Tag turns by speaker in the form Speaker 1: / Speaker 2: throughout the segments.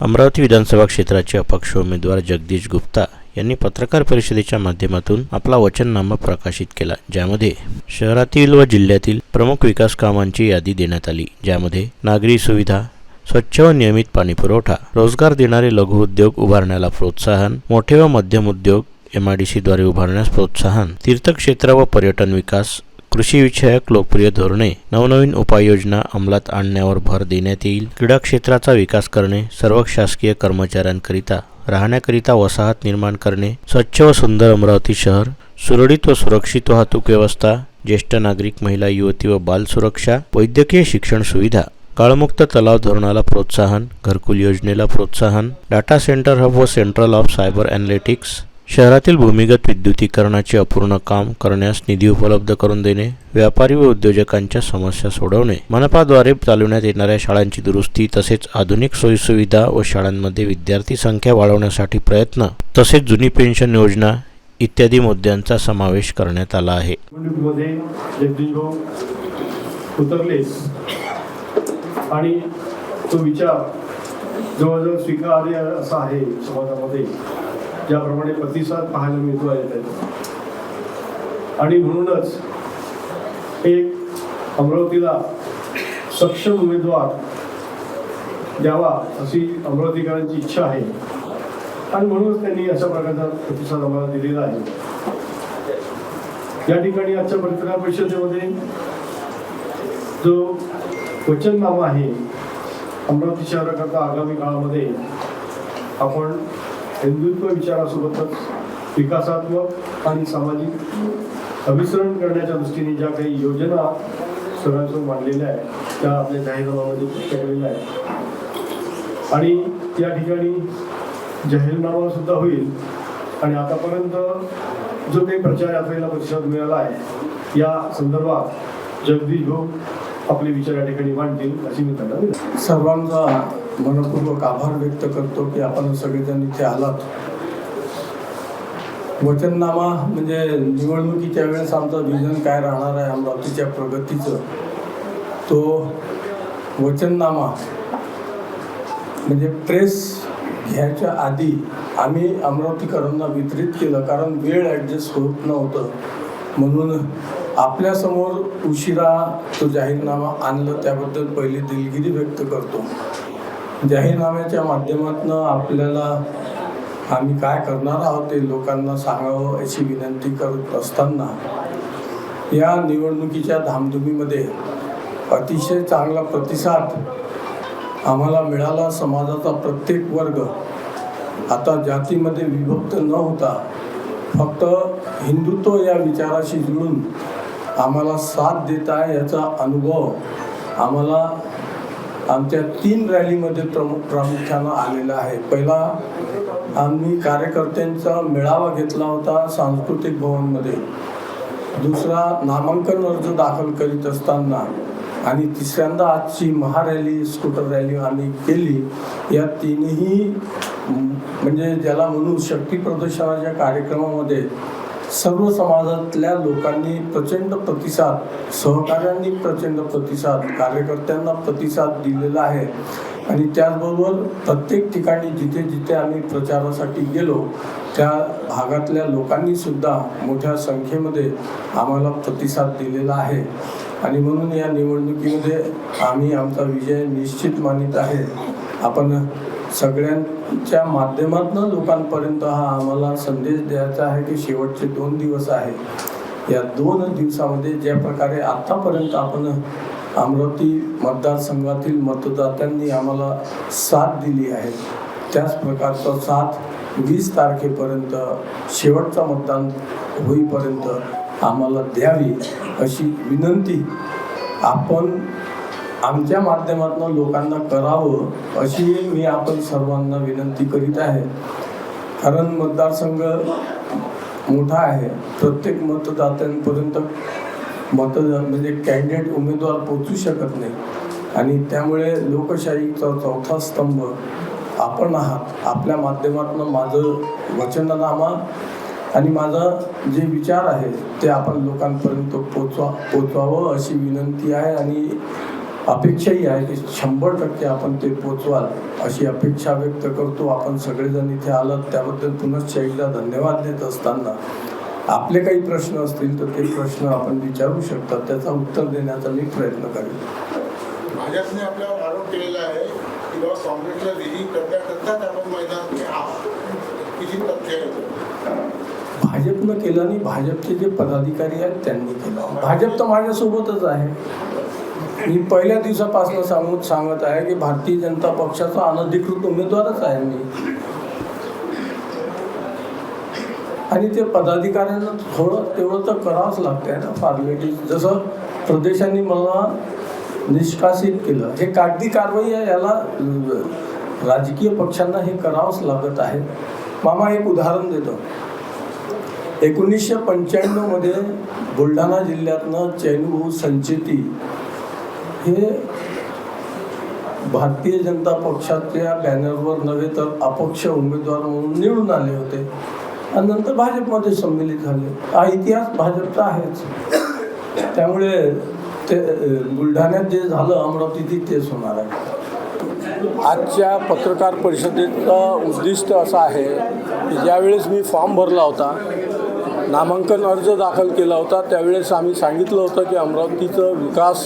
Speaker 1: अमरावती विधानसभा क्षेत्राचे अपक्ष उमेदवार जगदीश गुप्ता यांनी पत्रकार परिषदेच्या माध्यमातून आपला वचननामा प्रकाशित केला, ज्यामध्ये शहरातील व जिल्ह्यातील प्रमुख विकास कामांची यादी देण्यात आली, ज्यामध्ये नागरी सुविधा, स्वच्छ व नियमित पाणीपुरवठा, रोजगार देणारे लघु उद्योग उभारण्याला प्रोत्साहन, मोठे व मध्यम उद्योग MIDC द्वारे उभारण्यास प्रोत्साहन, तीर्थक्षेत्र व पर्यटन विकास, कृषी विषयक लोकप्रिय धोरणे, नवनवीन उपाययोजना अंमलात आणण्यावर भर देण्यात येईल, क्रीडा क्षेत्राचा विकास करणे, सर्व शासकीय कर्मचाऱ्यांकरिता राहण्याकरिता वसाहत निर्माण करणे, स्वच्छ व सुंदर अमरावती शहर, सुरळीत व सुरक्षित वाहतूक व्यवस्था, ज्येष्ठ नागरिक, महिला, युवती व बाल सुरक्षा, वैद्यकीय शिक्षण सुविधा, काळमुक्त तलाव धोरणाला प्रोत्साहन, घरकुल योजनेला प्रोत्साहन, डाटा सेंटर हब व सेंट्रल ऑफ सायबर ॲनालिटिक्स, शहरातील भूमिगत विद्युतीकरणाचे अपूर्ण काम करण्यास निधी उपलब्ध करून देणे, व्यापारी व उद्योजकांच्या समस्या सोडवणे, मनपाद्वारे चालवण्यात येणाऱ्या शाळांची दुरुस्ती तसेच आधुनिक सोयीसुविधा व शाळांमध्ये विद्यार्थी संख्या वाढवण्यासाठी प्रयत्न, तसेच जुनी पेन्शन योजना इत्यादी मुद्द्यांचा समावेश करण्यात आला आहे.
Speaker 2: आणि तो विचार जवळजवळ स्वीकारले असा आहे समाजामध्ये, ज्याप्रमाणे प्रतिसाद पाहायला मिळतो आहे. आणि म्हणूनच एक अमरावतीला सक्षम उमेदवार द्यावा अशी अमरावतीकरांची इच्छा आहे आणि म्हणूनच त्यांनी अशा प्रकारचा प्रतिसाद आम्हाला दिलेला आहे. या ठिकाणी आजच्या पत्रकार परिषदेमध्ये जो वचननामा आहे, अमरावती शहराकरता आगामी काळामध्ये आपण हिंदुत्व विचारासोबतच विकासात्मक आणि सामाजिक अभिसरण करण्याच्या दृष्टीने ज्या काही योजना सगळ्यांसमोर मांडलेल्या आहेत त्या आपल्या जाहीरनाम्यामध्ये केलेल्या आहेत आणि या ठिकाणी जाहीरनामा सुद्धा होईल. आणि आतापर्यंत जो काही प्रचार यात्रेला प्रतिसाद मिळाला आहे या संदर्भात जगदीश भाऊ आपले विचार या ठिकाणी मांडतील अशी मी त्यांना
Speaker 3: सर्वांचा मनपूर्वक आभार व्यक्त करतो की आपण सगळेजण इथे आलात. वचननामा म्हणजे निवडणुकीच्या वेळेस आमचं विजन काय राहणार आहे अमरावतीच्या प्रगतीचं, तो वचननामा म्हणजे प्रेस घ्यायच्या आधी आम्ही अमरावतीकरांना वितरित केलं, कारण वेळ ॲडजस्ट होत नव्हतं. म्हणून आपल्यासमोर उशिरा तो जाहीरनामा आणलं, त्याबद्दल पहिली दिलगिरी व्यक्त करतो. जाहीरनाम्याच्या माध्यमातून आपल्याला आम्ही काय करणार आहोत ते लोकांना सांगावं अशी विनंती करत असताना या निवडणुकीच्या धामधुमीमध्ये अतिशय चांगला प्रतिसाद आम्हाला मिळाला. समाजाचा प्रत्येक वर्ग आता जातीमध्ये विभक्त न होता फक्त हिंदुत्व या विचाराशी जुळून आम्हाला साथ देत आहे, याचा अनुभव आम्हाला आमच्या 3 रॅलीमध्ये प्रामुख्यानं आलेला आहे. पहिला आम्ही कार्यकर्त्यांचा मेळावा घेतला होता सांस्कृतिक भवनमध्ये, दुसरा नामांकन अर्ज दाखल करीत असताना आणि तिसऱ्यांदा आजची महारॅली स्कूटर रॅली आम्ही केली. या तिन्ही म्हणजे ज्याला म्हणून शक्ती प्रदर्शनाच्या कार्यक्रमामध्ये सर्व समाजातल्या लोकांनी प्रचंड प्रतिसाद, सहकाऱ्यांनी प्रचंड प्रतिसाद, कार्यकर्त्यांना प्रतिसाद दिलेला आहे. आणि त्याचबरोबर प्रत्येक ठिकाणी जिथे जिथे आम्ही प्रचारासाठी गेलो त्या भागातल्या लोकांनी सुद्धा मोठ्या संख्येमध्ये आम्हाला प्रतिसाद दिलेला आहे. आणि म्हणून या निवडणुकीमध्ये आम्ही आमचा विजय निश्चित मानित आहे. आपण सगळ्यांच्या माध्यमातून लोकांपर्यंत हा आम्हाला संदेश द्यायचा आहे की शेवटचे 2 दिवस आहे. या 2 दिवसामध्ये ज्या प्रकारे आत्तापर्यंत आपण अमरावती मतदारसंघातील मतदात्यांनी आम्हाला साथ दिली आहे, त्याच प्रकारचा साथ 20 तारखेपर्यंत शेवटचा मतदान होईपर्यंत आम्हाला द्यावी अशी विनंती आपण आमच्या माध्यमातून लोकांना करावं अशी मी आपण सर्वांना विनंती करीत आहे. कारण मतदारसंघ मोठा आहे, प्रत्येक मतदात्यांपर्यंत म्हणजे कॅन्डिडेट उमेदवार पोचू शकत नाही आणि त्यामुळे लोकशाहीचा 4था स्तंभ आपण आहात. आपल्या माध्यमातून माझं वचननामा आणि माझा जे विचार आहे ते आपण लोकांपर्यंत पोचवावं अशी विनंती आहे. आणि अपेक्षाही आहे की 100% आपण ते पोचवाल अशी अपेक्षा व्यक्त करतो. आपण सगळेजण इथे आलात त्याबद्दल पुनश्च एकदा धन्यवाद देत असताना आपले काही प्रश्न असतील तर ते प्रश्न आपण विचारू शकतात, त्याचा उत्तर देण्याचा मी प्रयत्न करेन.
Speaker 4: भाजपने आपल्यावर आरोप केलेला आहे की बाबा काँग्रेसला रिलीज करता आपण मैदानात किती तथ्य आहे.
Speaker 3: भाजपनं केलं आणि भाजपचे जे पदाधिकारी आहेत त्यांनी केलं. भाजप तर माझ्यासोबतच आहे. मी पहिल्या दिवसापासून सांगत आहे की भारतीय जनता पक्षाचा अनधिकृत उमेदवारच आहे मी. आणि ते पदाधिकाऱ्यांना थोडं तेवढं तर करावंच लागतंय ना फॉर्मॅलिटी. जसं प्रदेशांनी मला निष्कासित केलं, हे कागदी कारवाई आहे, याला राजकीय पक्षांना हे करावंच लागत आहे. मामा एक उदाहरण देतो. 1995 बुलढाणा जिल्ह्यातनं चैनभाऊ संचेती हे भारतीय जनता पक्षाच्या बॅनरवर नव्हे तर अपक्ष उमेदवार म्हणून निवडून आले होते आणि नंतर भाजपमध्ये सम्मिलित झाले. हा इतिहास भाजपचा आहेच. त्यामुळे ते बुलढाण्यात जे झालं अमरावतीत तेच होणार आहे. आजच्या पत्रकार परिषदेचं उद्दिष्ट असं आहे की ज्यावेळेस मी फॉर्म भरला होता, नामांकन अर्ज दाखल केला होता, त्यावेळेस आम्ही सांगितलं होतं की अमरावतीचं विकास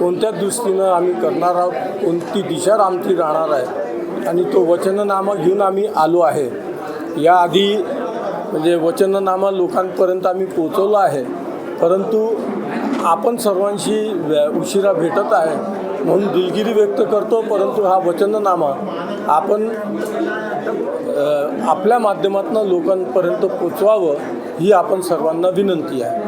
Speaker 3: कोणत्या दृष्टीनं आम्ही करणार आहोत, कोणती दिशा आमची राहणार आहे आणि तो वचननामा घेऊन आम्ही आलो आहे. याआधी म्हणजे वचननामा लोकांपर्यंत आम्ही पोचवला आहे, परंतु आपण सर्वांशी उशिरा भेटत आहे म्हणून दिलगिरी व्यक्त करतो. परंतु हा वचननामा आपण आपल्या माध्यमातून लोकांपर्यंत पोचवावं ही आपण सर्वांना विनंती आहे.